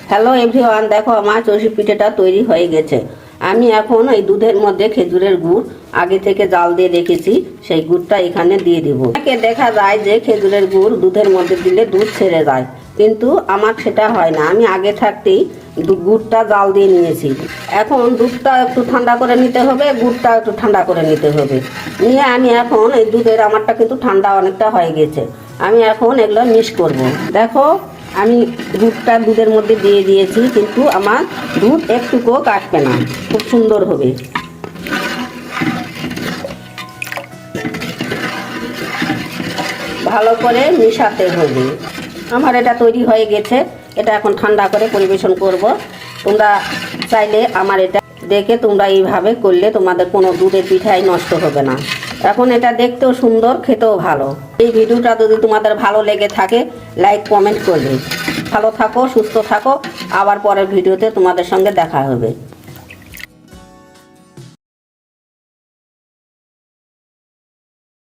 Hello everyone, দেখো আমার চষি পিঠেটা তৈরি হয়ে গেছে। আমি এখন এই দুধের মধ্যে খেজুরের গুড় আগে থেকে জাল দিয়ে রেখেছি, সেই গুড়টা এখানে দিয়ে দিব। অনেকে দেখা যায় যে খেজুরের গুড় দুধের মধ্যে দিলে দুধ ছেড়ে যায়, কিন্তু আমার সেটা হয় না। আমি আগে থাকতেই গুড়টা জাল দিয়ে নিয়েছি। এখন দুধটা একটু ঠান্ডা করে নিতে হবে, গুড়টা একটু ঠান্ডা করে নিতে হবে। নিয়ে আমি এখন এই দুধের আমারটা কিন্তু ঠান্ডা অনেকটা হয়ে গেছে। আমি এখন এগুলো মিক্স করব। দেখো আমি দুধটা দুধের মধ্যে দিয়ে দিয়েছি, কিন্তু আমার দুধ একটুকুও কাটবে না, খুব সুন্দর হবে। ভালো করে মিশাতে হবে। আমার এটা তৈরি হয়ে গেছে। এটা এখন ঠান্ডা করে পরিবেশন করব। তোমরা চাইলে আমার এটা দেখে তোমরা এইভাবে করলে তোমাদের কোনো দুধের পিঠাই নষ্ট হবে না। এখন এটা দেখতেও সুন্দর, খেতেও ভালো। এই ভিডিওটা যদি তোমাদের ভালো লেগে থাকে লাইক কমেন্ট করবে। ভালো থাকো, সুস্থ থাকো। আবার পরের ভিডিওতে তোমাদের সঙ্গে দেখা হবে।